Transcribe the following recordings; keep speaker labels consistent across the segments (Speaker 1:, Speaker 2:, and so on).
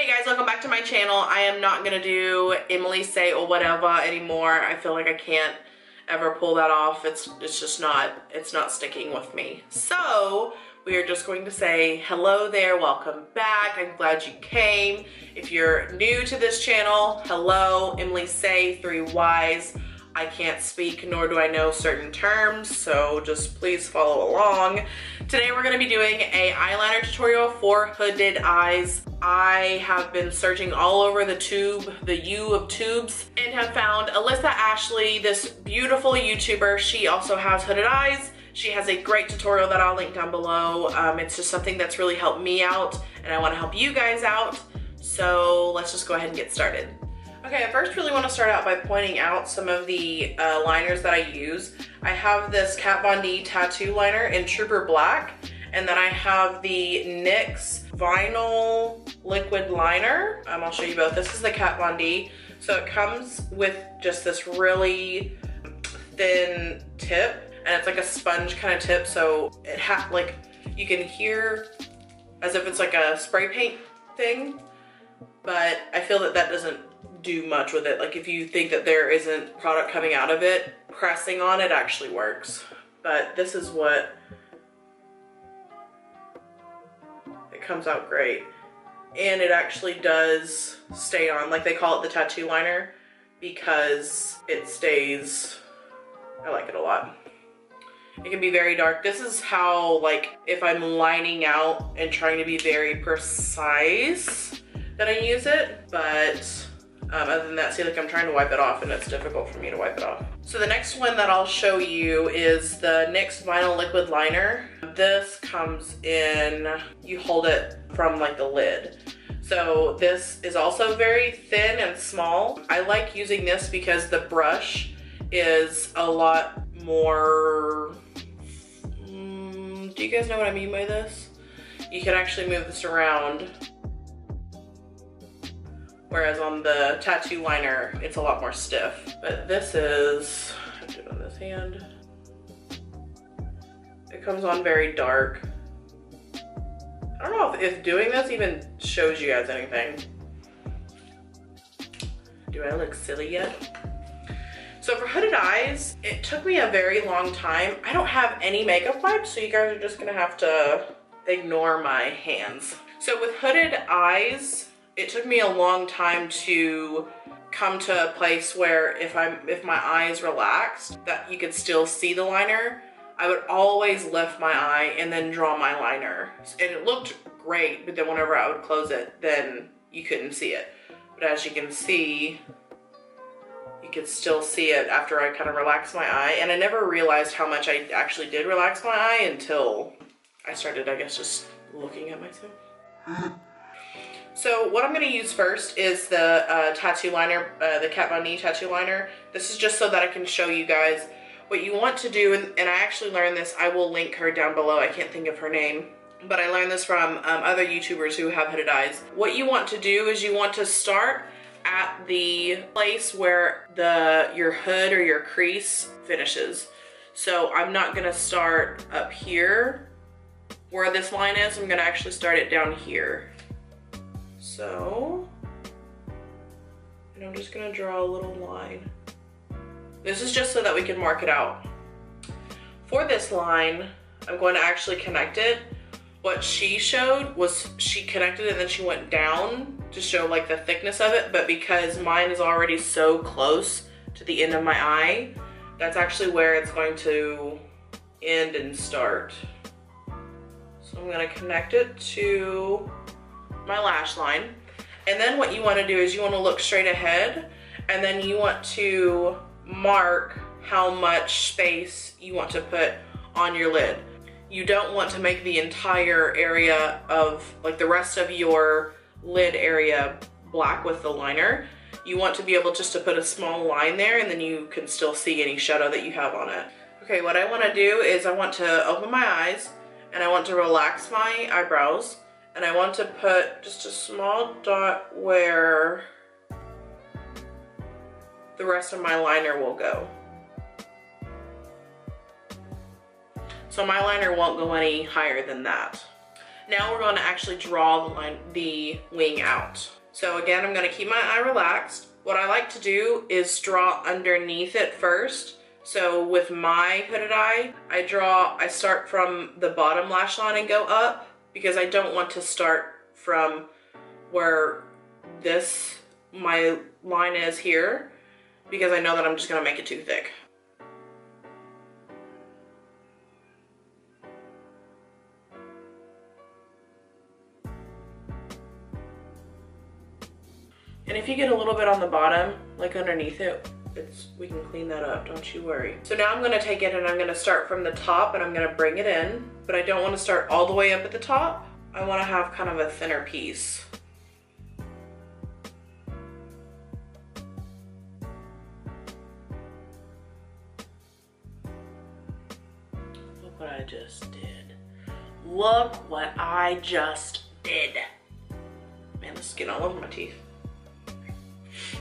Speaker 1: Hey guys, welcome back to my channel. I am not gonna do EmilySayyy or whatever anymore. I feel like I can't ever pull that off. It's not sticking with me. So we are just going to say hello there, welcome back. I'm glad you came. If you're new to this channel, hello, EmilySayyy, 3 Ys. I can't speak nor do I know certain terms, so just please follow along. Today we're going to be doing a eyeliner tutorial for hooded eyes. I have been searching all over the tube, the U of tubes, and have found Alyssa Ashley, this beautiful YouTuber. She also has hooded eyes. She has a great tutorial that I'll link down below. It's just something that's really helped me out, and I want to help you guys out. So let's just go ahead and get started. Okay, I first really want to start out by pointing out some of the liners that I use. I have this Kat Von D tattoo liner in Trooper Black, and then I have the NYX Vinyl Liquid Liner. I'll show you both. This is the Kat Von D. So it comes with just this really thin tip, and it's like a sponge kind of tip, so it like you can hear as if it's like a spray paint thing, but I feel that that doesn't do much with it. Like if you think that there isn't product coming out of it, pressing on it actually works. But this is what it comes out great, and it actually does stay on. Like they call it the tattoo liner because it stays. I like it a lot. It can be very dark. This is how, like, if I'm lining out and trying to be very precise, that I use it. But other than that, see, like I'm trying to wipe it off and it's difficult for me to wipe it off. So the next one that I'll show you is the NYX Vinyl Liquid Liner. This comes in, you hold it from like the lid. So this is also very thin and small. I like using this because the brush is a lot more, do you guys know what I mean by this? You can actually move this around. Whereas on the tattoo liner, it's a lot more stiff. But this is, I'll do it on this hand. It comes on very dark. I don't know if doing this even shows you guys anything. Do I look silly yet? So for hooded eyes, it took me a very long time. I don't have any makeup wipes, so you guys are just gonna have to ignore my hands. So with hooded eyes, it took me a long time to come to a place where if my eyes relaxed, that you could still see the liner. I would always lift my eye and then draw my liner. And it looked great, but then whenever I would close it, then you couldn't see it. But as you can see, you could still see it after I kind of relaxed my eye. And I never realized how much I actually did relax my eye until I started, I guess, just looking at myself. So what I'm going to use first is the tattoo liner, the Kat Von D tattoo liner. This is just so that I can show you guys what you want to do. And I actually learned this. I will link her down below. I can't think of her name, but I learned this from other YouTubers who have hooded eyes. What you want to do is you want to start at the place where your hood or your crease finishes. So I'm not going to start up here where this line is. I'm going to actually start it down here. So, and I'm just gonna draw a little line. This is just so that we can mark it out. For this line, I'm going to actually connect it. What she showed was she connected it and then she went down to show like the thickness of it, but because mine is already so close to the end of my eye, that's actually where it's going to end and start. So I'm gonna connect it to my lash line, and then what you want to do is you want to look straight ahead, and then you want to mark how much space you want to put on your lid. You don't want to make the entire area of, like, the rest of your lid area black with the liner. You want to be able just to put a small line there, and then you can still see any shadow that you have on it. Okay, what I want to do is I want to open my eyes, and I want to relax my eyebrows. And I want to put just a small dot where the rest of my liner will go. So my liner won't go any higher than that. Now we're going to actually draw the wing out. So again, I'm going to keep my eye relaxed. What I like to do is draw underneath it first. So with my hooded eye, I start from the bottom lash line and go up, because I don't want to start from where my line is here, because I know that I'm just gonna make it too thick. And if you get a little bit on the bottom, like underneath it, we can clean that up, don't you worry. So now I'm gonna take it and I'm gonna start from the top and I'm gonna bring it in, but I don't wanna start all the way up at the top. I wanna have kind of a thinner piece. Look what I just did. Look what I just did. Man, this is getting all over my teeth.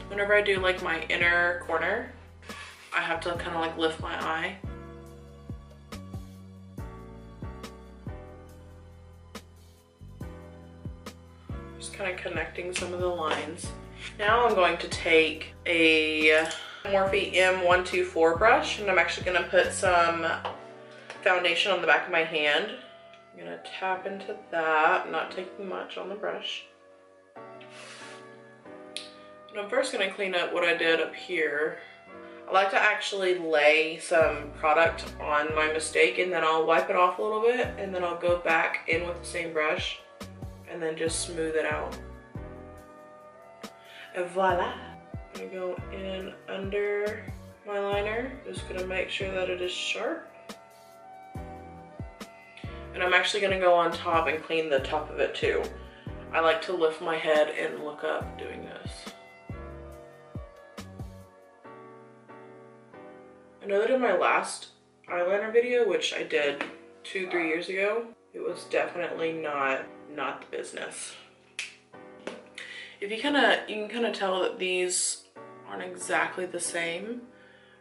Speaker 1: Whenever I do like my inner corner, I have to kind of like lift my eye. Just kind of connecting some of the lines. Now I'm going to take a Morphe M124 brush, and I'm actually gonna put some foundation on the back of my hand. I'm gonna tap into that, not taking much on the brush. And I'm first gonna clean up what I did up here. I like to actually lay some product on my mistake, and then I'll wipe it off a little bit, and then I'll go back in with the same brush and then just smooth it out. And voila. I'm gonna go in under my liner. Just gonna make sure that it is sharp. And I'm actually gonna go on top and clean the top of it too. I like to lift my head and look up doing this. I know that in my last eyeliner video, which I did 2-3 years ago, it was definitely not the business. If you can kind of tell that these aren't exactly the same,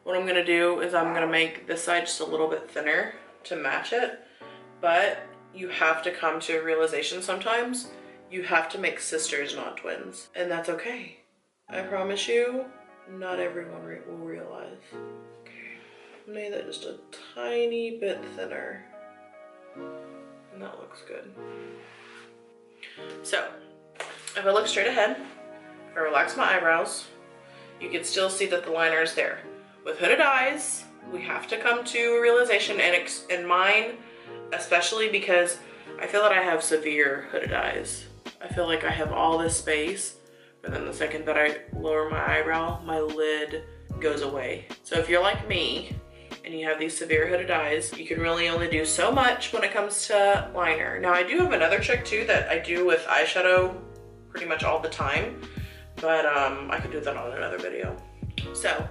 Speaker 1: what I'm gonna do is I'm gonna make this side just a little bit thinner to match it. But you have to come to a realization sometimes. You have to make sisters, not twins, and that's okay. I promise you, not everyone will realize. Made that just a tiny bit thinner, and that looks good. So if I look straight ahead, if I relax my eyebrows, you can still see that the liner is there. With hooded eyes, we have to come to a realization, and mine especially, because I feel that I have severe hooded eyes. I feel like I have all this space, but then the second that I lower my eyebrow, my lid goes away. So if you're like me, and you have these severe hooded eyes, you can really only do so much when it comes to liner. Now I do have another trick too that I do with eyeshadow pretty much all the time, but I could do that on another video. So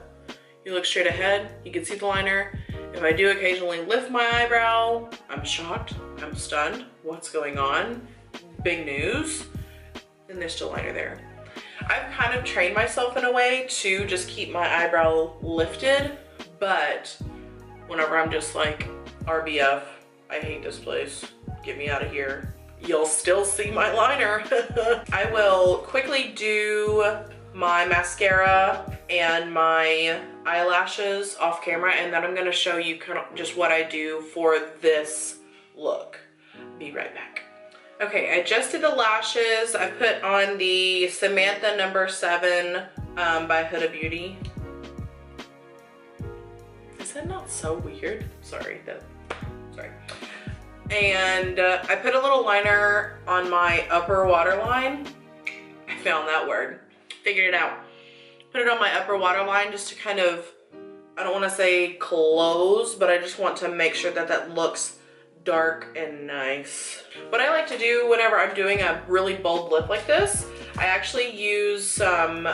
Speaker 1: you look straight ahead, you can see the liner. If I do occasionally lift my eyebrow, I'm shocked, I'm stunned, what's going on? Big news, then there's still liner there. I've kind of trained myself in a way to just keep my eyebrow lifted, but whenever I'm just like, RBF, I hate this place, get me out of here, you'll still see my liner. I will quickly do my mascara and my eyelashes off camera, and then I'm gonna show you kind of just what I do for this look. Be right back. Okay, I just did the lashes. I put on the Samantha No. 7 by Huda Beauty. Is that not so weird? Sorry. And I put a little liner on my upper waterline. I found that word. Figured it out. Put it on my upper waterline just to kind of, I don't want to say close, but I just want to make sure that that looks dark and nice. What I like to do whenever I'm doing a really bold lip like this, I actually use some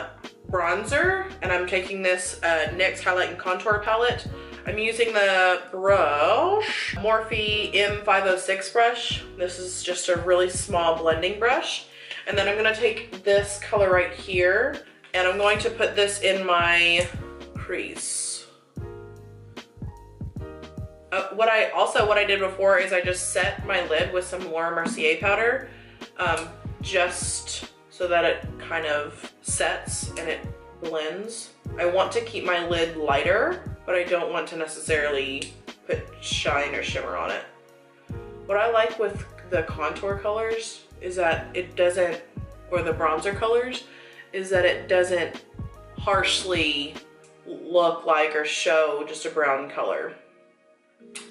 Speaker 1: bronzer, and I'm taking this NYX Highlight and Contour palette. I'm using the brush, Morphe M506 brush. This is just a really small blending brush. And then I'm gonna take this color right here, and I'm going to put this in my crease. What I did before is I just set my lid with some Laura Mercier powder, just so that it kind of sets and it blends. I want to keep my lid lighter, but I don't want to necessarily put shine or shimmer on it. What I like with the contour colors is that it doesn't, or the bronzer colors, is that it doesn't harshly look like or show just a brown color.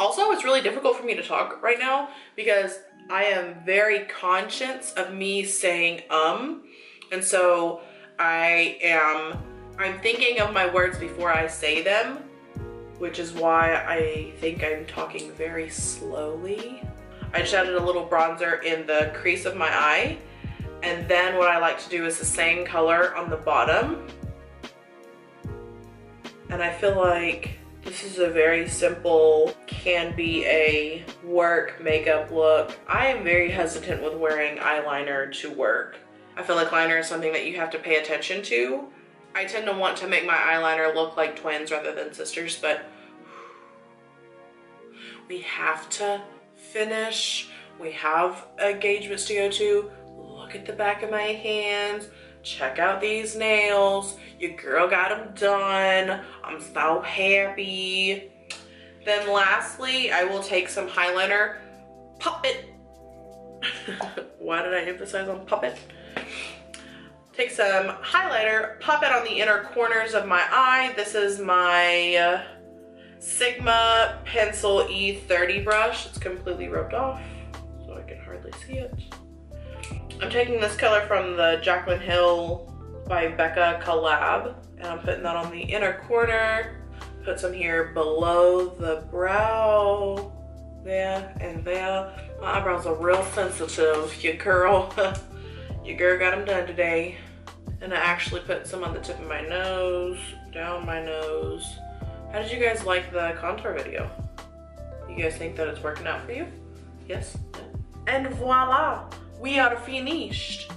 Speaker 1: Also, it's really difficult for me to talk right now because I am very conscious of me saying and so I'm thinking of my words before I say them, which is why I think I'm talking very slowly. I just added a little bronzer in the crease of my eye, and then what I like to do is the same color on the bottom. And I feel like this is a very simple, can be a work makeup look. I am very hesitant with wearing eyeliner to work. I feel like liner is something that you have to pay attention to. I tend to want to make my eyeliner look like twins rather than sisters, but we have to finish. We have engagements to go to. Look at the back of my hands. Check out these nails. Your girl got them done. I'm so happy. Then lastly, I will take some highlighter. Pop it. Why did I emphasize on pop it? Take some highlighter, pop it on the inner corners of my eye. This is my Sigma Pencil E30 brush. It's completely rubbed off, so I can hardly see it. I'm taking this color from the Jaclyn Hill by Becca collab, and I'm putting that on the inner corner. Put some here below the brow, there and there. My eyebrows are real sensitive, your girl. Your girl got them done today. And I actually put some on the tip of my nose, down my nose. How did you guys like the contour video? You guys think that it's working out for you? Yes? And voila, we are finished.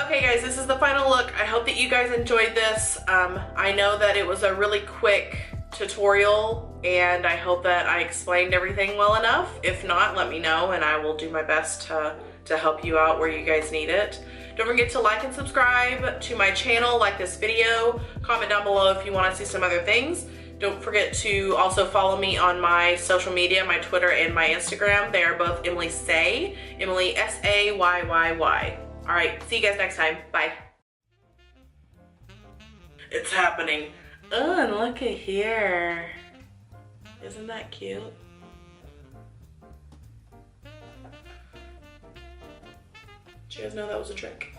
Speaker 1: Okay guys, this is the final look. I hope that you guys enjoyed this. I know that it was a really quick tutorial, and I hope that I explained everything well enough. If not, let me know and I will do my best to help you out where you guys need it. Don't forget to like and subscribe to my channel, like this video, comment down below if you want to see some other things. Don't forget to also follow me on my social media, my Twitter and my Instagram. They are both EmilySayyy, Emily S-A-Y-Y-Y. All right, see you guys next time. Bye. It's happening. Oh, and look at here. Isn't that cute? Did you guys know that was a trick?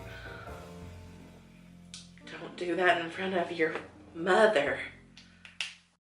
Speaker 1: Don't do that in front of your mother.